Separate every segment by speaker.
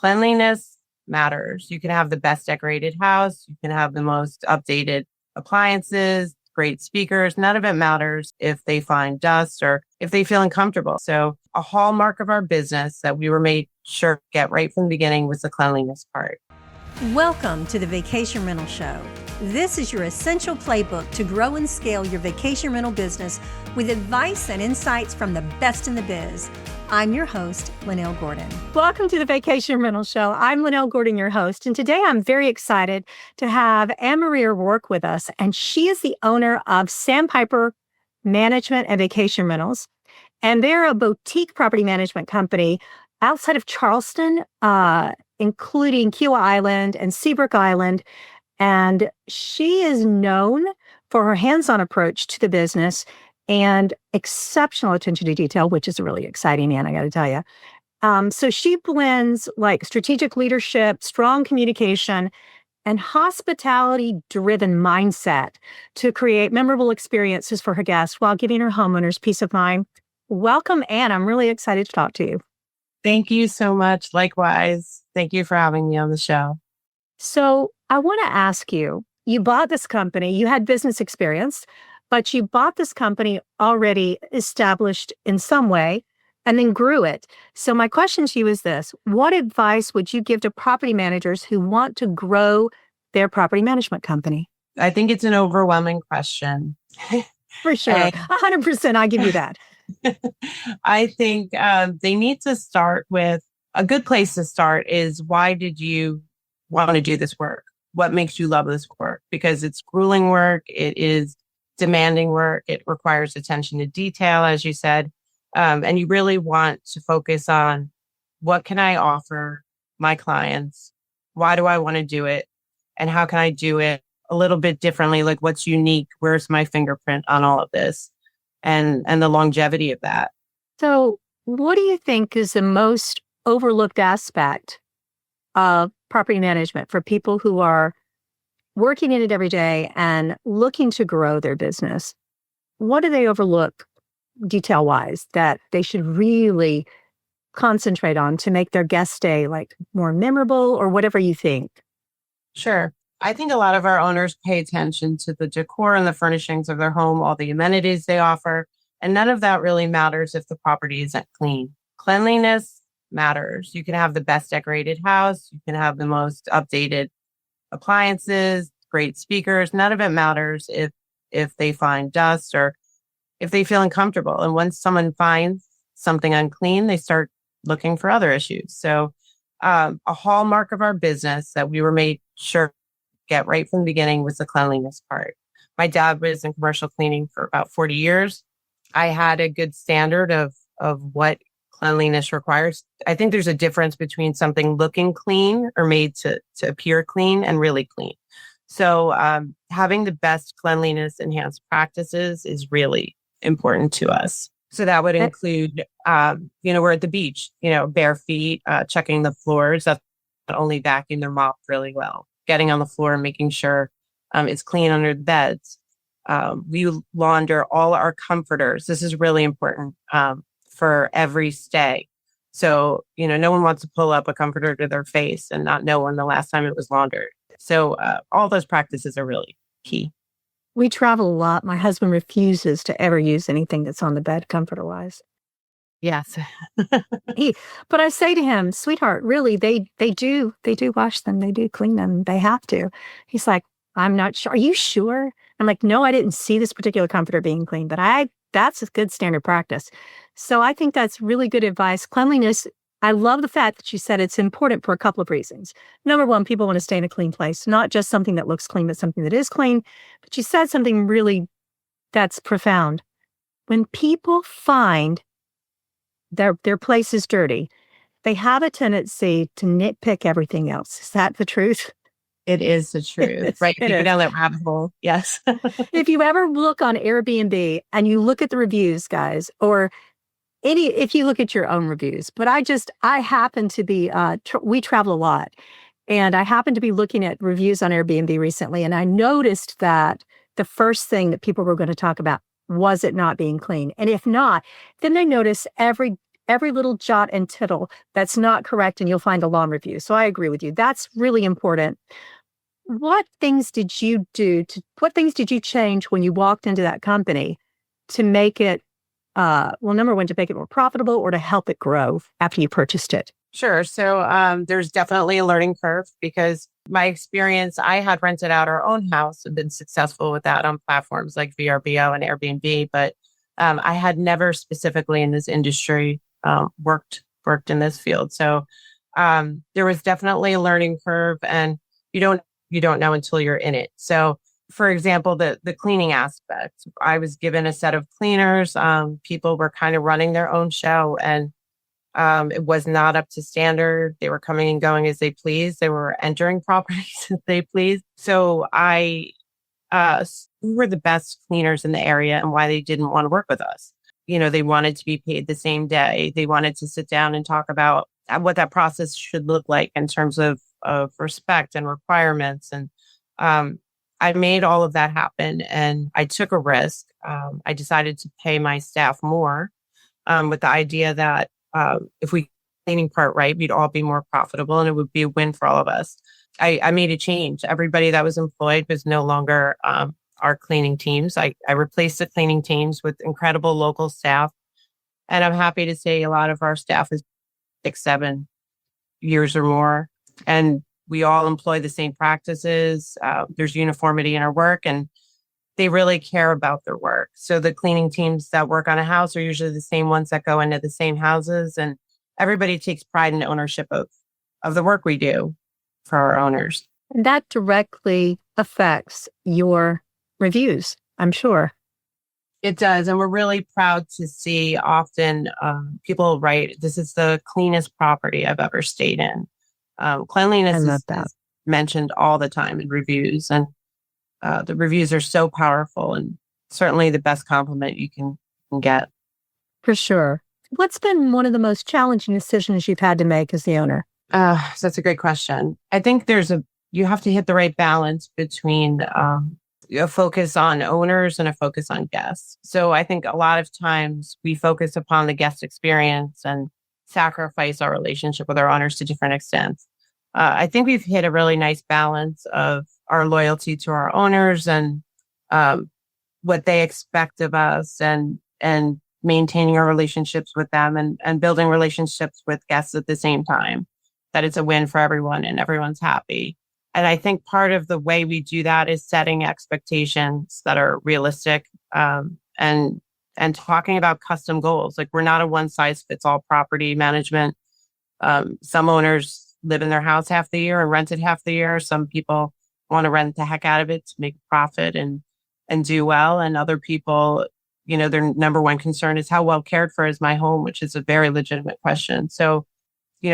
Speaker 1: Cleanliness matters. You can have the best decorated house. You can have the most updated appliances, great speakers. None of it matters if they find dust or if they feel uncomfortable. So a hallmark of our business that we were made sure to get right from the beginning was the cleanliness part.
Speaker 2: Welcome to the Vacation Rental Show. This is your essential playbook to grow and scale your vacation rental business with advice and insights from the best in the biz. I'm your host, Lynell Gordon.
Speaker 3: Welcome to the Vacation Rental Show. I'm Lynell Gordon, your host, and today I'm very excited to have Anne-Marie O'Rourke with us, and she is the owner of Sandpiper Management and Vacation Rentals, and they're a boutique property management company outside of Charleston, including Kiowa Island and Seabrook Island, and she is known for her hands-on approach to the business and exceptional attention to detail, which is really exciting, Anne, I got to tell you. So she blends like strategic leadership, strong communication, and hospitality-driven mindset to create memorable experiences for her guests while giving her homeowners peace of mind. Welcome, Anne. I'm really excited to talk to you.
Speaker 1: Thank you so much. Likewise. Thank you for having me on the show.
Speaker 3: So I want to ask you, you bought this company, you had business experience, but you bought this company already established in some way and then grew it. So my question to you is this: what advice would you give to property managers who want to grow their property management company?
Speaker 1: I think it's an overwhelming question.
Speaker 3: For sure. 100%, I give you that.
Speaker 1: I think they need to start with a good place to start is, why did you want to do this work? What makes you love this work? Because it's grueling work. It is demanding work. It requires attention to detail, as you said. And you really want to focus on, what can I offer my clients? Why do I want to do it? And how can I do it a little bit differently? Like, what's unique? Where's my fingerprint on all of this? And the longevity of that.
Speaker 3: So what do you think is the most overlooked aspect of property management for people who are working in it every day and looking to grow their business? What do they overlook detail-wise that they should really concentrate on to make their guest stay like more memorable, or whatever you think?
Speaker 1: Sure. I think a lot of our owners pay attention to the decor and the furnishings of their home, all the amenities they offer, and none of that really matters if the property isn't clean. Cleanliness matters. You can have the best decorated house. You can have the most updated appliances, great speakers. None of it matters if they find dust or if they feel uncomfortable. And once someone finds something unclean, they start looking for other issues. So a hallmark of our business that we were made sure to get right from the beginning was the cleanliness part. My dad was in commercial cleaning for about 40 years. I had a good standard of what cleanliness requires. I think there's a difference between something looking clean or made to appear clean and really clean. So having the best cleanliness enhanced practices is really important to us. So that would include, we're at the beach, bare feet, checking the floors. That's not only vacuum, they're mopped really well. Getting on the floor and making sure it's clean under the beds. We launder all our comforters. This is really important for every stay. So, no one wants to pull up a comforter to their face and not know when the last time it was laundered. So all those practices are really key.
Speaker 3: We travel a lot. My husband refuses to ever use anything that's on the bed comforter-wise.
Speaker 1: Yes.
Speaker 3: But I say to him, sweetheart, really, they do wash them. They do clean them. They have to. He's like, I'm not sure. Are you sure? I'm like, no, I didn't see this particular comforter being cleaned, but that's a good standard practice. So I think that's really good advice. Cleanliness, I love the fact that you said it's important for a couple of reasons. Number one, people want to stay in a clean place, not just something that looks clean, but something that is clean. But you said something really that's profound. When people find their place is dirty, they have a tendency to nitpick everything else. Is that the truth?
Speaker 1: It is the truth, right? You go down that rabbit hole. Yes.
Speaker 3: If you ever look on Airbnb and you look at the reviews, guys, or if you look at your own reviews, but I happen to be, we travel a lot, and I happen to be looking at reviews on Airbnb recently, and I noticed that the first thing that people were going to talk about was it not being clean. And if not, then they notice every every little jot and tittle that's not correct, and you'll find a lawn review. So I agree with you. That's really important. What things did you change when you walked into that company to make it, number one, to make it more profitable or to help it grow after you purchased it?
Speaker 1: Sure. So there's definitely a learning curve because my experience, I had rented out our own house and been successful with that on platforms like VRBO and Airbnb, but I had never specifically in this industry worked in this field. So there was definitely a learning curve, and you don't know until you're in it. So for example, the cleaning aspect, I was given a set of cleaners. People were kind of running their own show, and it was not up to standard. They were coming and going as they pleased. They were entering properties as they pleased. So we were the best cleaners in the area, and why they didn't want to work with us. They wanted to be paid the same day. They wanted to sit down and talk about what that process should look like in terms of respect and requirements. And I made all of that happen, and I took a risk. I decided to pay my staff more with the idea that if we cleaning part right, we'd all be more profitable and it would be a win for all of us. I made a change. Everybody that was employed was no longer our cleaning teams. I replaced the cleaning teams with incredible local staff. And I'm happy to say a lot of our staff is 6-7 years or more. And we all employ the same practices. There's uniformity in our work, and they really care about their work. So the cleaning teams that work on a house are usually the same ones that go into the same houses, and everybody takes pride and ownership of the work we do for our owners.
Speaker 3: And that directly affects your reviews, I'm sure.
Speaker 1: It does. And we're really proud to see often people write, this is the cleanest property I've ever stayed in. Cleanliness is mentioned all the time in reviews, and the reviews are so powerful and certainly the best compliment you can get.
Speaker 3: For sure. What's been one of the most challenging decisions you've had to make as the owner?
Speaker 1: So that's a great question. I think you have to hit the right balance between a focus on owners and a focus on guests. So I think a lot of times we focus upon the guest experience and sacrifice our relationship with our owners to different extents. I think we've hit a really nice balance of our loyalty to our owners and what they expect of us, and maintaining our relationships with them and building relationships with guests at the same time, that it's a win for everyone and everyone's happy. And I think part of the way we do that is setting expectations that are realistic, and talking about custom goals. Like, we're not a one size fits all property management. Some owners live in their house half the year and rent it half the year. Some people want to rent the heck out of it to make a profit and do well. And other people, their number one concern is how well cared for is my home, which is a very legitimate question. So,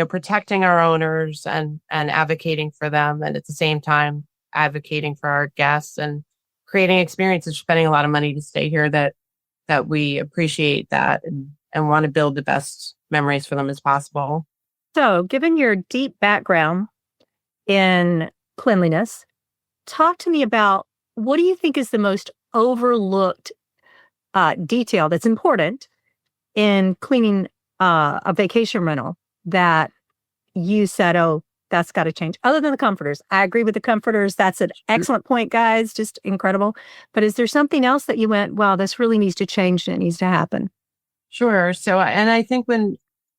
Speaker 1: protecting our owners and advocating for them, and at the same time advocating for our guests and creating experiences, spending a lot of money to stay here that we appreciate that and want to build the best memories for them as possible.
Speaker 3: So, given your deep background in cleanliness, talk to me about, what do you think is the most overlooked detail that's important in cleaning a vacation rental that you said, oh, that's got to change, other than the comforters? I agree with the comforters. That's an excellent point, guys. Just incredible. But is there something else that you went, wow, this really needs to change and it needs to happen?
Speaker 1: Sure. So, and I think when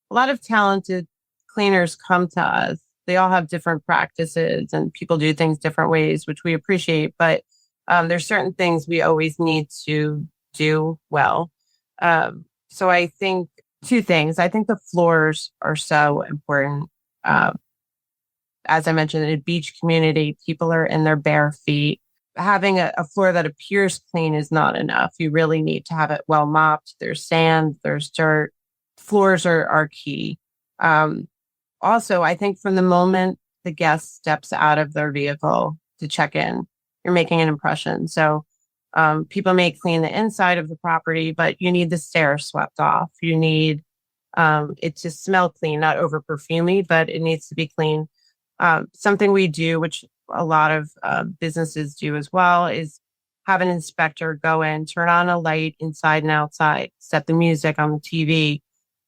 Speaker 1: a lot of talented cleaners come to us, they all have different practices and people do things different ways, which we appreciate. But there's certain things we always need to do well. So I think two things. I think the floors are so important. As I mentioned, in a beach community, people are in their bare feet. Having a floor that appears clean is not enough. You really need to have it well mopped. There's sand, there's dirt. Floors are key. Also, I think from the moment the guest steps out of their vehicle to check in, you're making an impression. So people may clean the inside of the property, but you need the stairs swept off. You need it to smell clean, not over perfumey, but it needs to be clean. Something we do, which a lot of businesses do as well, is have an inspector go in, turn on a light inside and outside, set the music on the TV,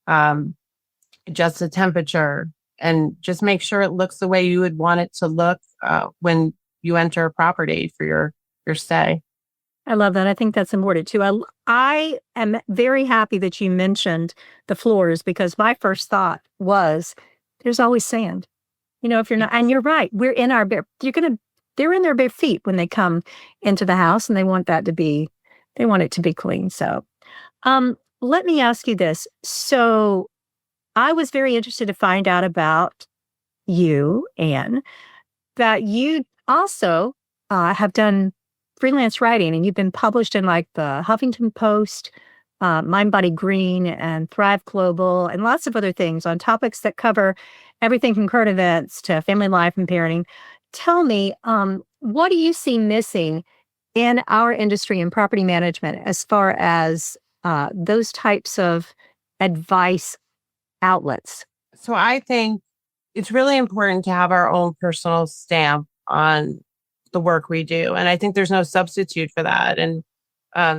Speaker 1: adjust the temperature, and just make sure it looks the way you would want it to look when you enter a property for your stay.
Speaker 3: I love that. I think that's important too. I am very happy that you mentioned the floors because my first thought was there's always sand. If you're not, and you're right, we're in our bare, they're in their bare feet when they come into the house and they want it to be clean. So, let me ask you this. So I was very interested to find out about you, Anne, that you also have done freelance writing, and you've been published in like the Huffington Post, Mind Body Green, and Thrive Global, and lots of other things on topics that cover everything from current events to family life and parenting. Tell me, what do you see missing in our industry in property management as far as those types of advice outlets?
Speaker 1: So I think it's really important to have our own personal stamp on the work we do. And I think there's no substitute for that. And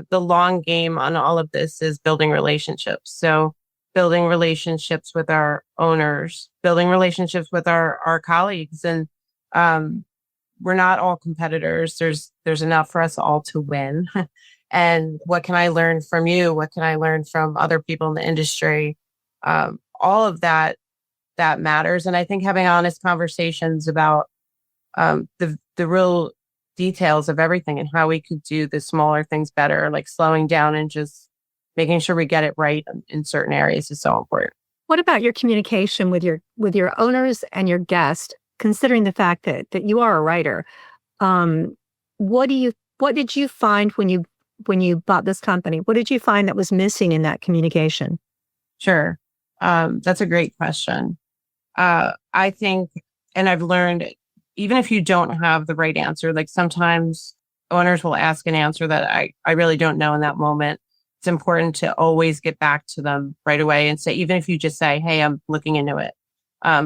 Speaker 1: the long game on all of this is building relationships. So building relationships with our owners, building relationships with our colleagues. And we're not all competitors. There's enough for us all to win. And what can I learn from you? What can I learn from other people in the industry? All of that matters. And I think having honest conversations about the real details of everything and how we could do the smaller things better, like slowing down and just making sure we get it right in certain areas is so important.
Speaker 3: What about your communication with your owners and your guests, considering the fact that you are a writer? What did you find when you bought this company? What did you find that was missing in that communication?
Speaker 1: Sure. That's a great question. I think, and I've learned, even if you don't have the right answer, like sometimes owners will ask an answer that I really don't know in that moment. It's important to always get back to them right away and say, even if you just say, hey, I'm looking into it.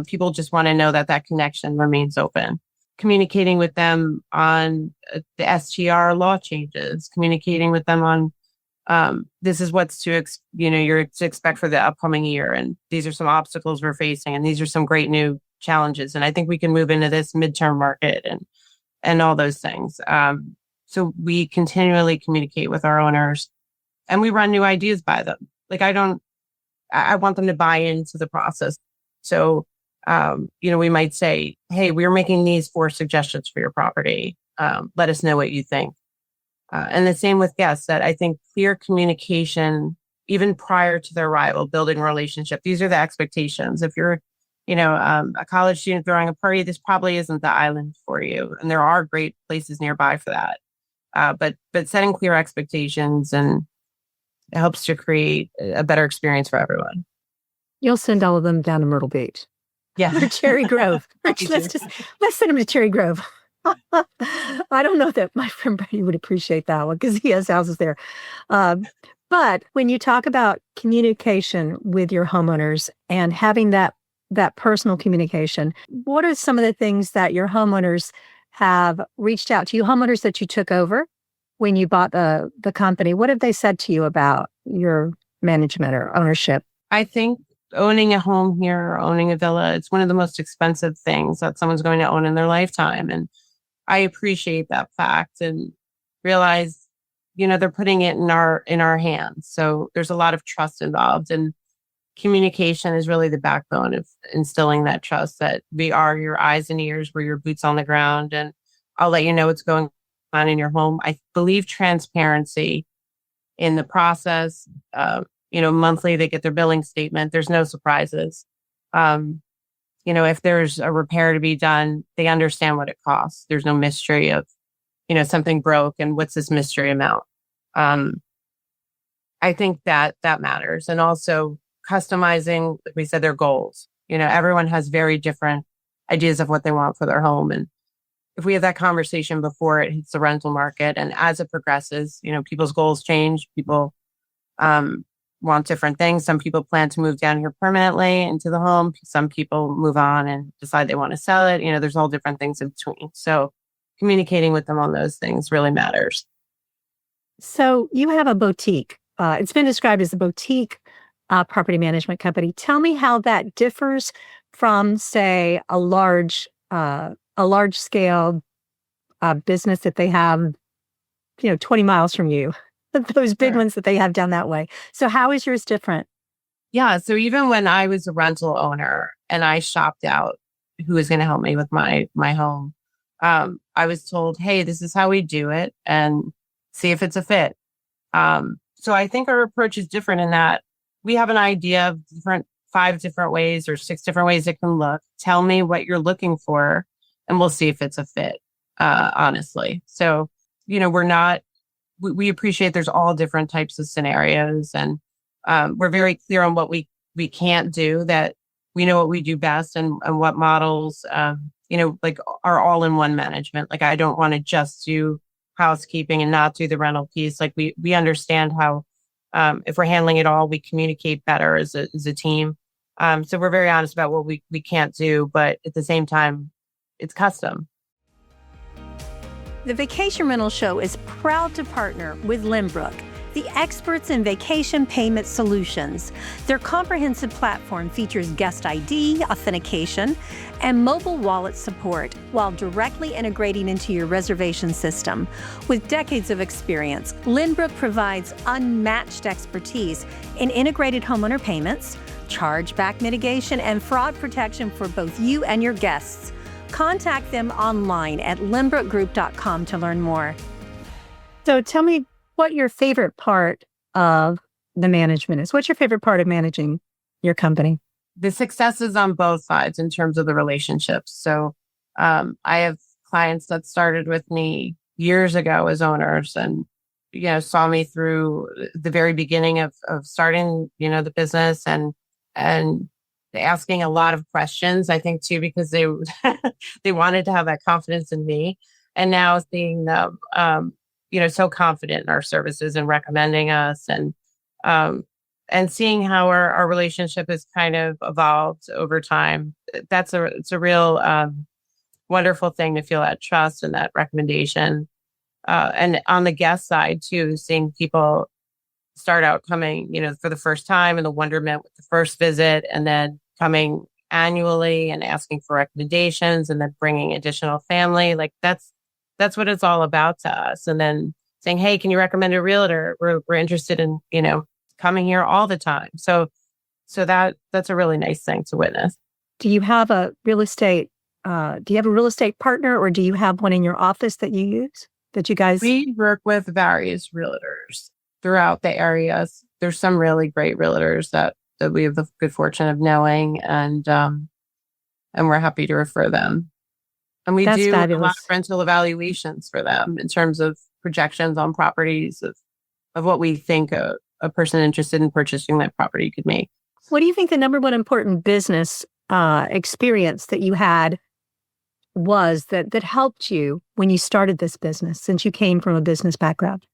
Speaker 1: People just want to know that connection remains open. Communicating with them on the STR law changes, communicating with them on this is what's you're to expect for the upcoming year. And these are some obstacles we're facing. And these are some great new challenges. And I think we can move into this midterm market and all those things. So we continually communicate with our owners and we run new ideas by them. Like I want them to buy into the process. So, we might say, hey, we're making these 4 suggestions for your property. Let us know what you think. And the same with guests, that I think clear communication, even prior to their arrival, building a relationship. These are the expectations. If you're, a college student throwing a party, this probably isn't the island for you. And there are great places nearby for that. But setting clear expectations, and it helps to create a better experience for everyone.
Speaker 3: You'll send all of them down to Myrtle Beach.
Speaker 1: Yeah.
Speaker 3: Or Cherry Grove. Let's send them to Cherry Grove. I don't know that my friend Brady would appreciate that one because he has houses there. But when you talk about communication with your homeowners and having that personal communication, what are some of the things that your homeowners have reached out to you, homeowners that you took over when you bought the company? What have they said to you about your management or ownership?
Speaker 1: I think owning a home here or owning a villa, it's one of the most expensive things that someone's going to own in their lifetime. And I appreciate that fact and realize, they're putting it in our hands. So there's a lot of trust involved, and communication is really the backbone of instilling that trust, that we are your eyes and ears, we're your boots on the ground, and I'll let you know what's going on in your home. I believe transparency in the process. Monthly they get their billing statement. There's no surprises. If there's a repair to be done, they understand what it costs. There's no mystery of, something broke and what's this mystery amount. I think that matters. And also customizing, like we said, their goals. Everyone has very different ideas of what they want for their home. And if we have that conversation before it hits the rental market, and as it progresses, people's goals change. People want different things. Some people plan to move down here permanently into the home. Some people move on and decide they want to sell it. There's all different things in between. So communicating with them on those things really matters.
Speaker 3: So you have a boutique. It's been described as a boutique property management company. Tell me how that differs from, say, a large scale business that they have, 20 miles from you, those big
Speaker 1: Sure.
Speaker 3: ones that they have down that way. So how is yours different?
Speaker 1: Yeah. So even when I was a rental owner and I shopped out who was going to help me with my home, I was told, hey, this is how we do it and see if it's a fit. So I think our approach is different in that we have an idea of 5 different ways or 6 different ways it can look. Tell me what you're looking for and we'll see if it's a fit, honestly. So, we appreciate there's all different types of scenarios and we're very clear on what we can't do, that we know what we do best and what models, like are all in one management. Like I don't want to just do housekeeping and not do the rental piece. Like we understand how, if we're handling it all, we communicate better as a team. So we're very honest about what we can't do, but at the same time, it's custom.
Speaker 2: The Vacation Rental Show is proud to partner with Lynbrook, the experts in vacation payment solutions. Their comprehensive platform features guest ID, authentication, and mobile wallet support while directly integrating into your reservation system. With decades of experience, Lynbrook provides unmatched expertise in integrated homeowner payments, chargeback mitigation, and fraud protection for both you and your guests. Contact them online at lynbrookgroup.com to learn more.
Speaker 3: So tell me what your favorite part of the management is. What's your favorite part of managing your company?
Speaker 1: The success is on both sides in terms of the relationships. So I have clients that started with me years ago as owners and, saw me through the very beginning of starting, the business and asking a lot of questions, I think too, because they they wanted to have that confidence in me. And now seeing them, so confident in our services and recommending us and seeing how our relationship has kind of evolved over time. It's a real wonderful thing to feel that trust and that recommendation. And on the guest side too, seeing people start out coming, for the first time and the wonderment with the first visit and then coming annually and asking for recommendations and then bringing additional family. Like that's what it's all about to us. And then saying, hey, can you recommend a realtor? We're interested in, coming here all the time. So that's a really nice thing to witness.
Speaker 3: Do you have a real estate partner, or do you have one in your office that you use that you guys?
Speaker 1: We work with various realtors throughout the areas. There's some really great realtors that we have the good fortune of knowing, and we're happy to refer them. And we
Speaker 3: That's
Speaker 1: do
Speaker 3: fabulous.
Speaker 1: a lot of rental evaluations for them in terms of projections on properties of what we think a person interested in purchasing that property could make.
Speaker 3: What do you think the number one important business experience that you had was that helped you when you started this business, since you came from a business background?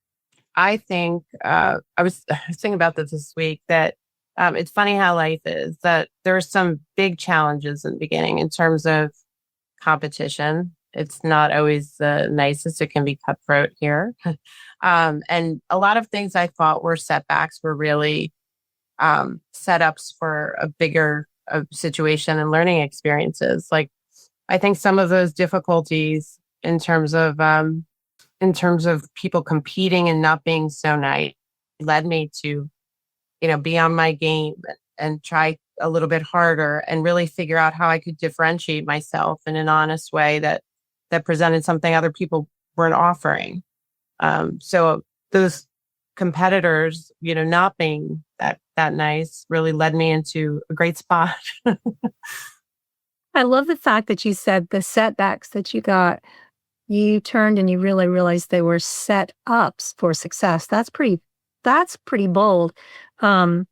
Speaker 1: I think I was thinking about this week that it's funny how life is, that there are some big challenges in the beginning in terms of competition. It's not always the nicest. It can be cutthroat here. And a lot of things I thought were setbacks were really setups for a bigger situation and learning experiences. Like I think some of those difficulties in terms of people competing and not being so nice led me to, be on my game and try a little bit harder and really figure out how I could differentiate myself in an honest way that presented something other people weren't offering. So those competitors, not being that nice really led me into a great spot.
Speaker 3: I love the fact that you said the setbacks that you got, you turned and you really realized they were set ups for success. That's pretty bold. And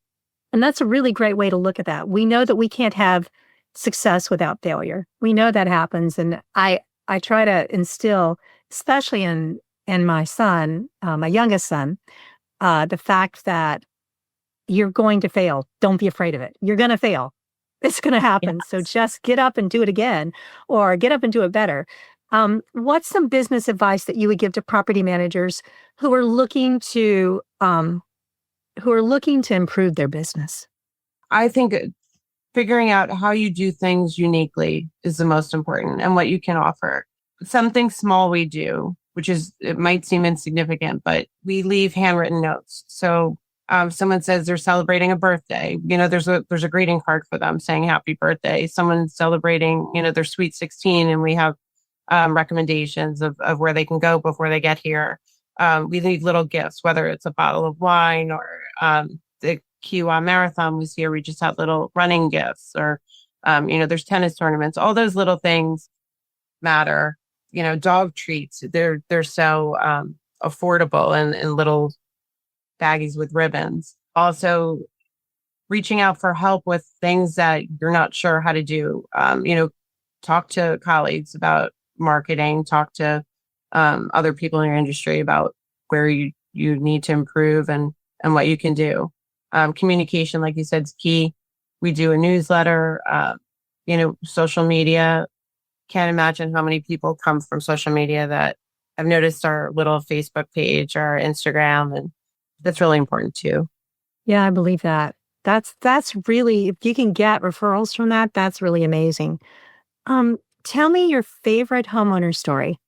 Speaker 3: that's a really great way to look at that. We know that we can't have success without failure. We know that happens. And I try to instill, especially in my son, my youngest son, the fact that you're going to fail. Don't be afraid of it. You're going to fail. It's going to happen.
Speaker 1: Yes.
Speaker 3: So just get up and do it again, or get up and do it better. What's some business advice that you would give to property managers who are looking to improve their business?
Speaker 1: I think figuring out how you do things uniquely is the most important and what you can offer. Something small we do, which is, it might seem insignificant, but we leave handwritten notes. So someone says they're celebrating a birthday, there's a greeting card for them saying happy birthday. Someone's celebrating, their sweet 16, and we have recommendations of where they can go before they get here. We leave little gifts, whether it's a bottle of wine or the QA marathon was here. We just had little running gifts, or there's tennis tournaments. All those little things matter. Dog treats, they're so affordable and in little baggies with ribbons. Also, reaching out for help with things that you're not sure how to do. Talk to colleagues about marketing, talk to other people in your industry about where you need to improve and what you can do. Communication, like you said, is key. We do a newsletter, social media. Can't imagine how many people come from social media that have noticed our little Facebook page, our Instagram, and that's really important too.
Speaker 3: Yeah, I believe that. That's really, if you can get referrals from that, that's really amazing. Tell me your favorite homeowner story.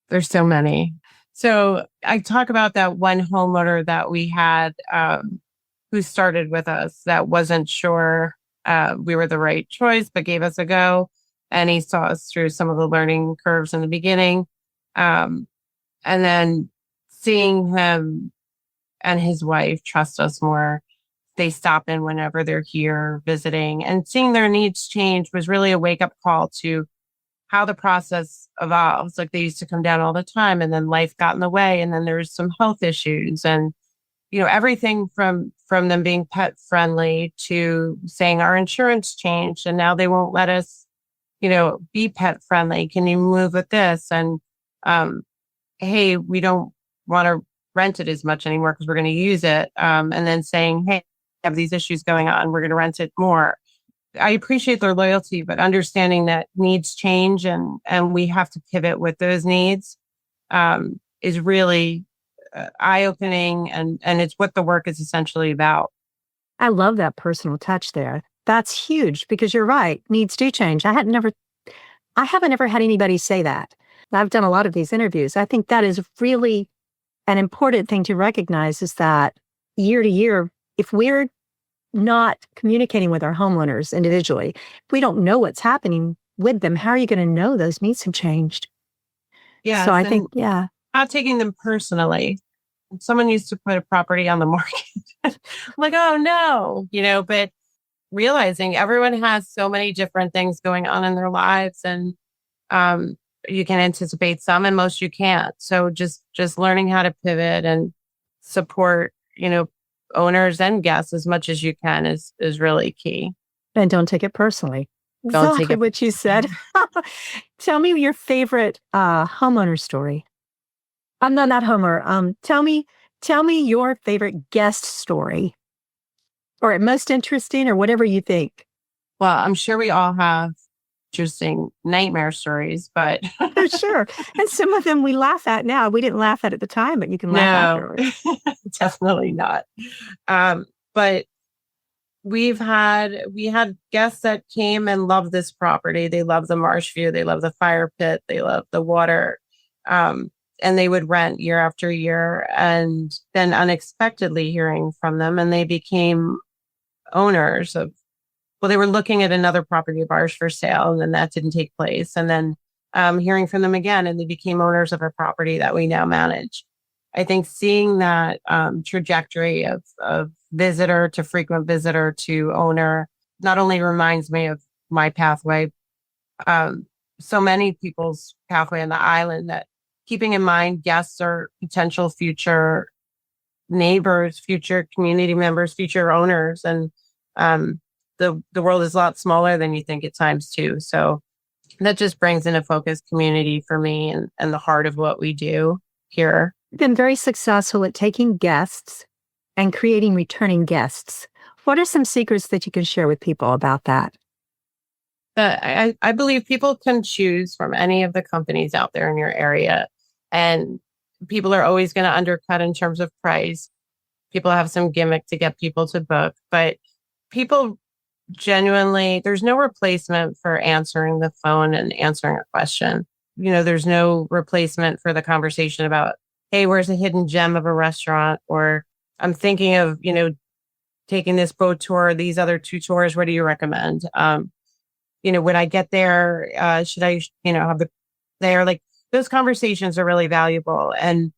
Speaker 1: There's so many. So I talk about that one homeowner that we had who started with us that wasn't sure we were the right choice, but gave us a go. And he saw us through some of the learning curves in the beginning. And then seeing him and his wife trust us more. They stop in whenever they're here visiting, and seeing their needs change was really a wake-up call to how the process evolves. Like, they used to come down all the time, and then life got in the way, and then there was some health issues, and everything from them being pet friendly to saying our insurance changed and now they won't let us be pet friendly. Can you move with this? And hey, we don't want to rent it as much anymore because we're going to use it. And then saying, hey, I have these issues going on, we're going to rent it more. I appreciate their loyalty, but understanding that needs change and we have to pivot with those needs is really eye-opening, and it's what the work is essentially about.
Speaker 3: I love that personal touch there. That's huge, because you're right. Needs do change. I haven't ever had anybody say that. I've done a lot of these interviews. I think that is really an important thing to recognize, is that year to year, if we're not communicating with our homeowners individually, if we don't know what's happening with them, how are you going to know those needs have changed?
Speaker 1: Yeah.
Speaker 3: So I think, yeah.
Speaker 1: Not taking them personally. Someone used to put a property on the market. Like, oh no, but realizing everyone has so many different things going on in their lives, and you can anticipate some and most you can't. So just learning how to pivot and support, owners and guests as much as you can is really key.
Speaker 3: And don't take it personally.
Speaker 1: Don't take it
Speaker 3: what you said. Tell me your favorite homeowner story. I'm not homeowner. Tell me your favorite guest story, or most interesting, or whatever you think.
Speaker 1: Well, I'm sure we all have interesting nightmare stories, but
Speaker 3: For sure. And some of them we laugh at now. We didn't laugh at the time, but you can laugh afterwards.
Speaker 1: Definitely not. But we had guests that came and loved this property. They love the marsh view. They love the fire pit. They love the water. And they would rent year after year, and then unexpectedly hearing from them, and they became owners of, they were looking at another property of ours for sale, and then that didn't take place. And then hearing from them again, and they became owners of a property that we now manage. I think seeing that trajectory of visitor to frequent visitor to owner not only reminds me of my pathway, so many people's pathway on the island, that keeping in mind guests are potential future neighbors, future community members, future owners. And the world is a lot smaller than you think at times too. So that just brings in a focused community for me and the heart of what we do here.
Speaker 3: You've been very successful at taking guests and creating returning guests. What are some secrets that you can share with people about that?
Speaker 1: I believe people can choose from any of the companies out there in your area, and people are always going to undercut in terms of price. People have some gimmick to get people to book, but people genuinely, there's no replacement for answering the phone and answering a question. There's no replacement for the conversation about, hey, where's a hidden gem of a restaurant? Or I'm thinking of, taking this boat tour, these other 2 tours. What do you recommend? When I get there, should I, have there? Like, those conversations are really valuable. And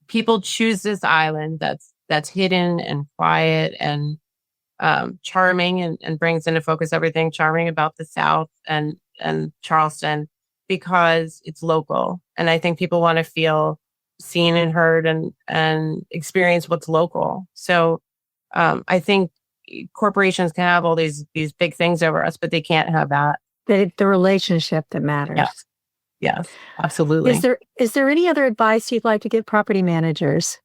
Speaker 1: people choose this island that's hidden and quiet and charming and brings into focus everything charming about the South and Charleston because it's local. And I think people want to feel seen and heard and experience what's local. So I think corporations can have all these big things over us, but they can't have that.
Speaker 3: The relationship that matters.
Speaker 1: Yes, absolutely.
Speaker 3: Is there any other advice you'd like to give property managers?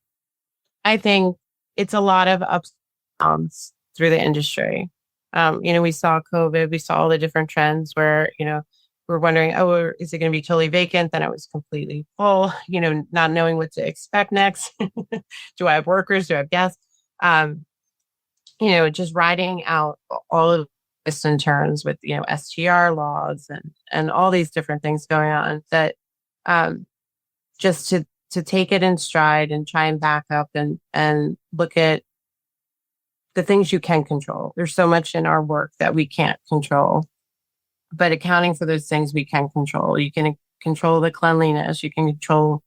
Speaker 1: I think it's a lot of ups and downs through the industry. We saw COVID, we saw all the different trends where, we're wondering, oh, is it going to be totally vacant? Then it was completely full, not knowing what to expect next. Do I have workers? Do I have guests? Just riding out all of twists and turns with, STR laws and all these different things going on that just to take it in stride and try and back up and look at the things you can control. There's so much in our work that we can't control, but accounting for those things we can control. You can control the cleanliness. You can control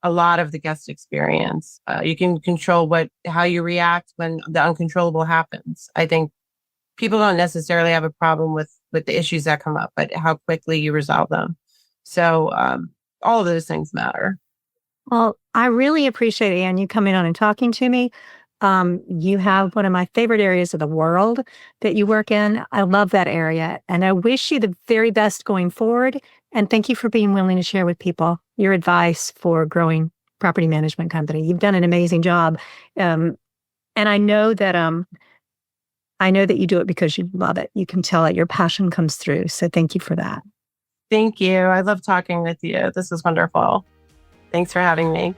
Speaker 1: a lot of the guest experience. You can control how you react when the uncontrollable happens. I think people don't necessarily have a problem with the issues that come up, but how quickly you resolve them. So all of those things matter.
Speaker 3: Well, I really appreciate, Anne, you coming on and talking to me. You have one of my favorite areas of the world that you work in. I love that area, and I wish you the very best going forward. And thank you for being willing to share with people your advice for growing property management company. You've done an amazing job, and I know that you do it because you love it. You can tell that your passion comes through. So thank you for that.
Speaker 1: Thank you. I love talking with you. This is wonderful. Thanks for having me.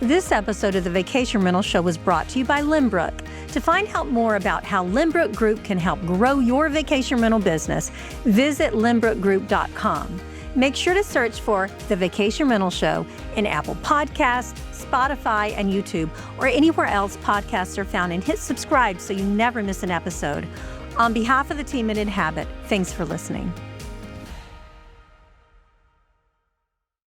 Speaker 2: This episode of the Vacation Rental Show was brought to you by Lynbrook. To find out more about how Lynbrook Group can help grow your vacation rental business, visit lynbrookgroup.com. Make sure to search for The Vacation Rental Show in Apple Podcasts, Spotify, and YouTube, or anywhere else podcasts are found, and hit subscribe so you never miss an episode. On behalf of the team at Inhabit, thanks for listening.